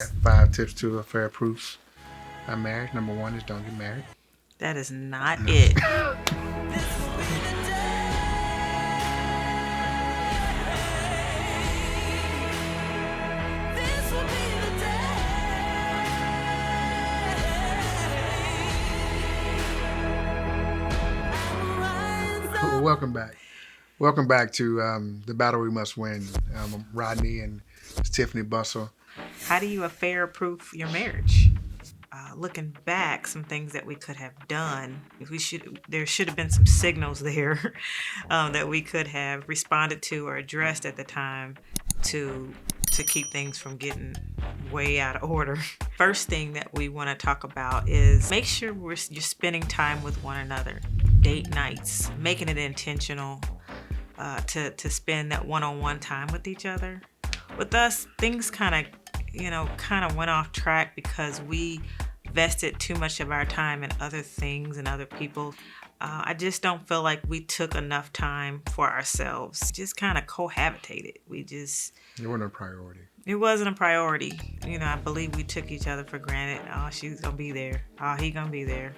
5 tips to a fair proof marriage. Number 1 is don't get married. That is not it. Welcome back. Welcome back to The Battle We Must Win. I'm Rodney and it's Tiffany Bustle. How do you affair-proof your marriage? Looking back, some things that we could have done. There should have been some signals there that we could have responded to or addressed at the time to keep things from getting way out of order. First thing that we want to talk about is make sure you're spending time with one another. Date nights, making it intentional to spend that one-on-one time with each other. With us, things kind of went off track because we vested too much of our time in other things and other people. I just don't feel like we took enough time for ourselves. Just kind of cohabitated. It wasn't a priority. It wasn't a priority. I believe we took each other for granted. Oh, she's gonna be there. Oh, he gonna be there.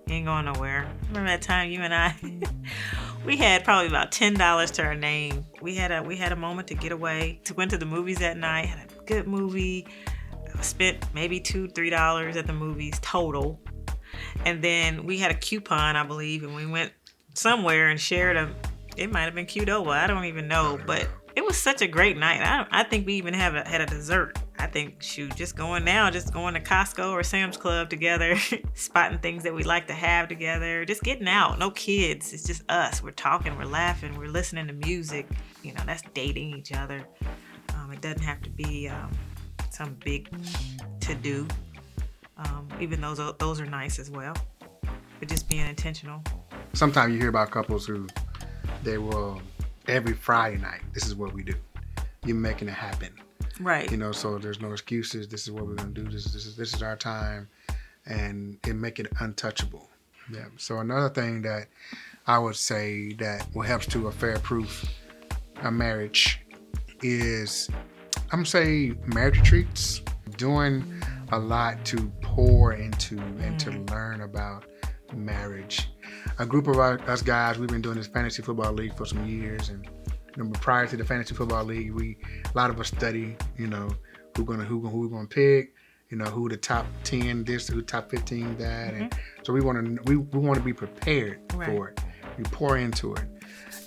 He ain't going nowhere. Remember that time you and I, we had probably about $10 to our name. We had a moment to get away. Went to the movies that night. Had a good movie. Spent maybe $2-3 at the movies total. And then we had a coupon, I believe, and we went somewhere and shared it might have been Qdoba. I don't even know, but it was such a great night. I think we even had a dessert. I think, just going to Costco or Sam's Club together, spotting things that we like to have together, just getting out. No kids. It's just us. We're talking, we're laughing, we're listening to music. That's dating each other. It doesn't have to be some big to-do. Even those are nice as well. But just being intentional. Sometimes you hear about couples who they will every Friday night. This is what we do. You're making it happen. Right. So there's no excuses. This is what we're gonna do. This is our time, and make it untouchable. Yeah. So another thing that I would say that will help to affair-proof a marriage is, I'm gonna say, marriage retreats. Doing a lot to pour into and to learn about marriage. A group of us guys, we've been doing this fantasy football league for some years, and prior to the fantasy football league, a lot of us study, who we're gonna pick, who the top 10 this, who top 15 that, and so we want to be prepared for it. We pour into it,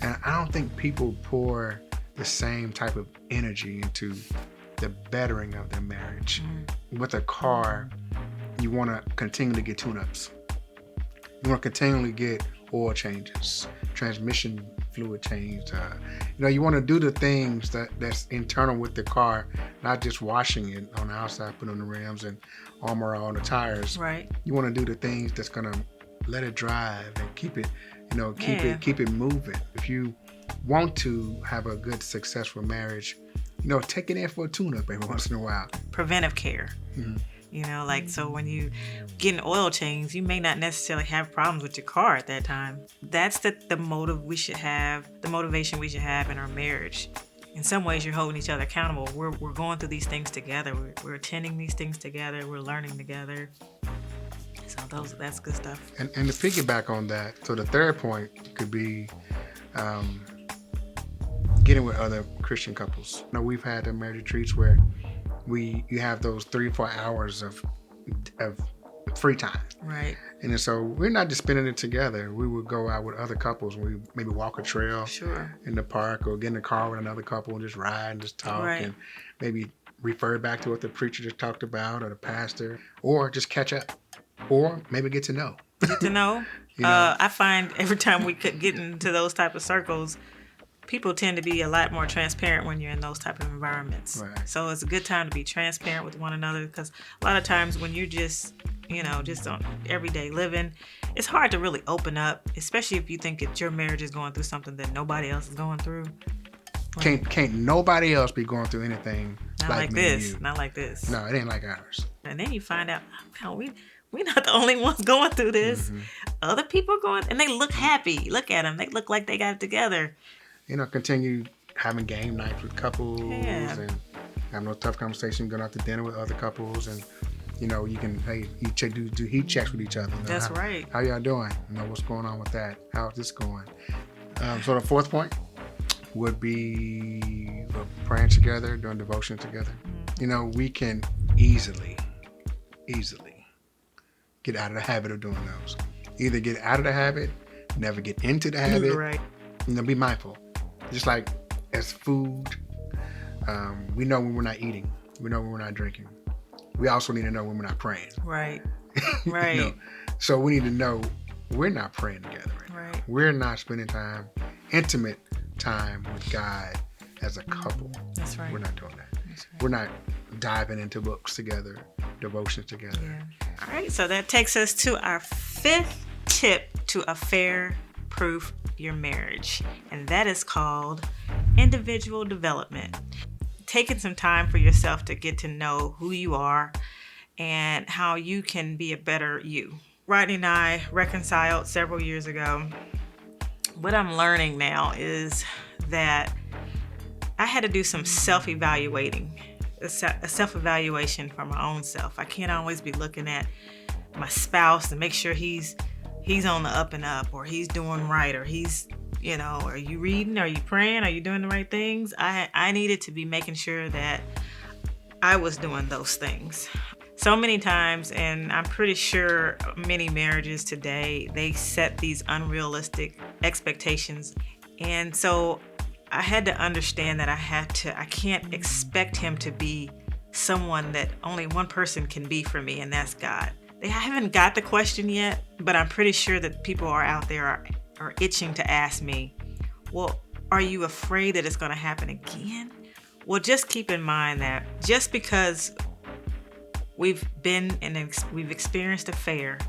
and I don't think people pour the same type of energy into the bettering of their marriage. With a car, you want to continually get tune-ups. You want to continually get oil changes, transmission fluid change. You want to do the things that's internal with the car, not just washing it on the outside, put on the rims and armor on the tires. Right. You want to do the things that's gonna let it drive and keep it, keep it moving. If you want to have a good, successful marriage, take it in for a tune-up every once in a while. Preventive care. So when you get an oil change, you may not necessarily have problems with your car at that time. That's the motivation we should have in our marriage. In some ways, you're holding each other accountable. We're going through these things together. We're attending these things together. We're learning together. So that's good stuff. And to piggyback on that, so the third point could be getting with other Christian couples. We've had the marriage retreats where you have those 3-4 hours of free time. Right. And so we're not just spending it together. We would go out with other couples. We maybe walk a trail in the park or get in the car with another couple and just ride and just talk and maybe refer back to what the preacher just talked about or the pastor, or just catch up, or maybe get to know. Get to know. I find every time we could get into those type of circles, people tend to be a lot more transparent when you're in those type of environments. Right. So it's a good time to be transparent with one another, because a lot of times when you're just on everyday living, it's hard to really open up, especially if you think that your marriage is going through something that nobody else is going through. Can't nobody else be going through anything like me this. and you. Not like this. No, it ain't like ours. And then you find out, we're not the only ones going through this. Other people are going, and they look happy. Look at them. They look like they got it together. Continue having game nights with couples and Have no tough conversation. Going out to dinner with other couples, and you can do heat checks with each other. That's right. How y'all doing? What's going on with that? How's this going? So the fourth point would be praying together, doing devotion together. We can easily get out of the habit of doing those. Either get out of the habit, never get into the habit. Right. Be mindful. Just like as food, we know when we're not eating. We know when we're not drinking. We also need to know when we're not praying. Right. Right. So we need to know we're not praying together. Right. We're not spending intimate time with God as a couple. That's right. We're not doing that. That's right. We're not diving into books together, devotions together. Yeah. All right. So that takes us to our fifth tip to affair-proof your marriage, and that is called individual development. Taking some time for yourself to get to know who you are and how you can be a better you. Rodney and I reconciled several years ago. What I'm learning now is that I had to do some self-evaluating, a self-evaluation for my own self. I can't always be looking at my spouse to make sure he's on the up and up, or he's doing right, or he's, are you reading? Are you praying? Are you doing the right things? I needed to be making sure that I was doing those things. So many times, and I'm pretty sure many marriages today, they set these unrealistic expectations. And so I had to understand that I can't expect him to be someone that only one person can be for me, and that's God. I haven't got the question yet, but I'm pretty sure that people are out there are itching to ask me, well, are you afraid that it's going to happen again? Well, just keep in mind that just because we've experienced affair,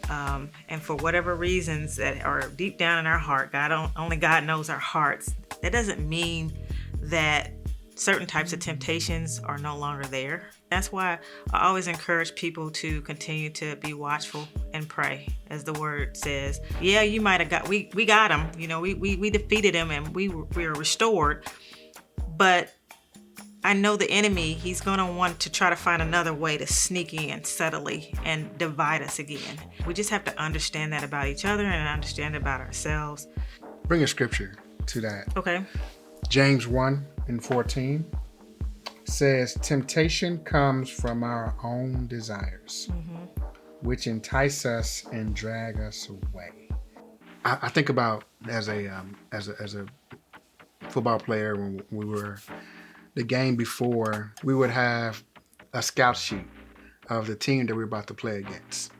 and for whatever reasons that are deep down in our heart, only God knows our hearts, that doesn't mean that certain types of temptations are no longer there. That's why I always encourage people to continue to be watchful and pray, as the word says. Yeah, you might have we got him, we defeated him and we were restored. But I know the enemy, he's going to want to try to find another way to sneak in subtly and divide us again. We just have to understand that about each other and understand about ourselves. Bring a scripture to that. Okay. James 1:14 says, temptation comes from our own desires, which entice us and drag us away. I think about as a football player, when we were the game before, we would have a scout sheet of the team that we're about to play against.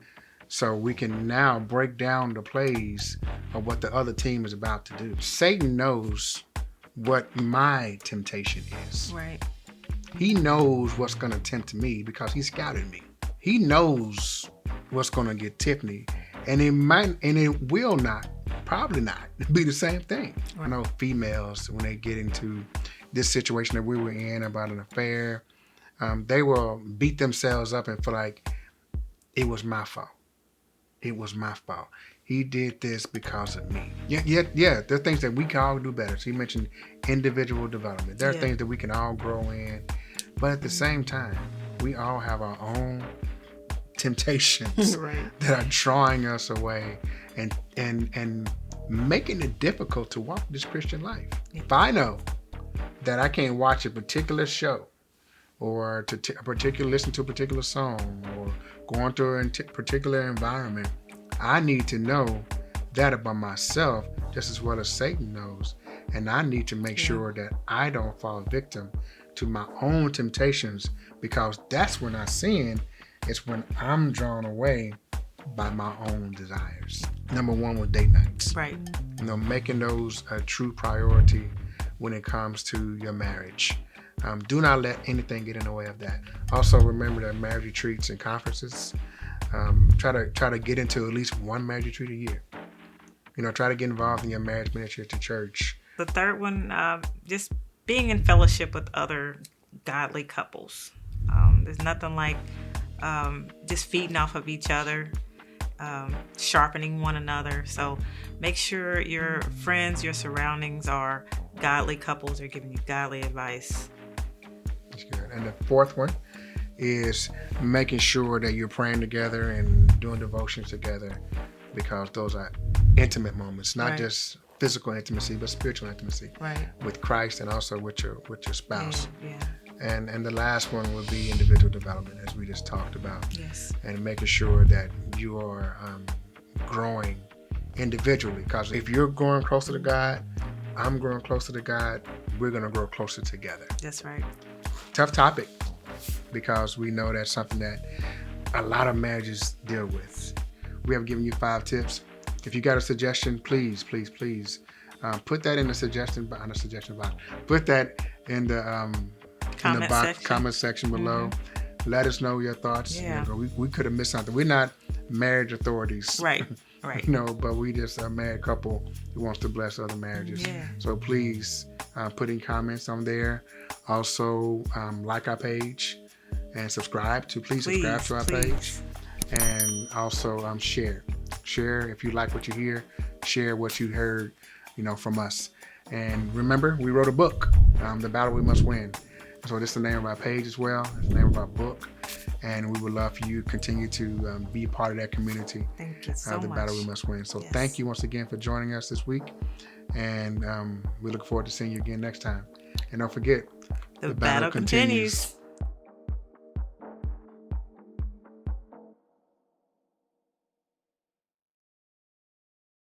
So we can now break down the plays of what the other team is about to do. Satan knows what my temptation is. Right. He knows what's going to tempt me because he scouted me. He knows what's going to get Tiffany, and it will not, probably not, be the same thing. Right. I know females, when they get into this situation that we were in about an affair, they will beat themselves up and feel like it was my fault. It was my fault. He did this because of me. Yeah. There are things that we can all do better. So you mentioned individual development. There are things that we can all grow in. But at the same time, we all have our own temptations that are drawing us away and making it difficult to walk this Christian life. If I know that I can't watch a particular show or listen to a particular song or go into a particular environment, I need to know that about myself just as well as Satan knows. And I need to make sure that I don't fall victim to my own temptations, because that's when I sin. It's when I'm drawn away by my own desires. Number one was date nights. Right. Making those a true priority when it comes to your marriage. Do not let anything get in the way of that. Also, remember that marriage retreats and conferences. Try to get into at least one marriage retreat a year. Try to get involved in your marriage ministry at your church. The third one, just being in fellowship with other godly couples. There's nothing like just feeding off of each other, sharpening one another. So make sure your friends, your surroundings are godly couples. They're giving you godly advice. That's good. And the fourth one is making sure that you're praying together and doing devotions together, because those are intimate moments, not Right. just physical intimacy, but spiritual intimacy Right. with Christ and also with your spouse. Yeah. And the last one would be individual development, as we just talked about, Yes. and making sure that you are growing individually. Because if you're growing closer to God, I'm growing closer to God, we're going to grow closer together. That's right. Tough topic, because we know that's something that a lot of marriages deal with. We have given you 5 tips. If you got a suggestion, please put that in the suggestion box. Put that in the comment section below. Mm-hmm. Let us know your thoughts. Yeah. We could have missed something. We're not marriage authorities. Right. But we just a married couple who wants to bless other marriages. Yeah. So please put in comments on there. Also, like our page and subscribe to our page. And also share if you like what you hear. Share what you heard, from us. And remember, we wrote a book, The Battle We Must Win. So this is the name of our page as well. It's the name of our book. And we would love for you to continue to be part of that community. Thank you so The much. Battle We Must Win. So yes. Thank you once again for joining us this week. And we look forward to seeing you again next time. And don't forget, the battle continues.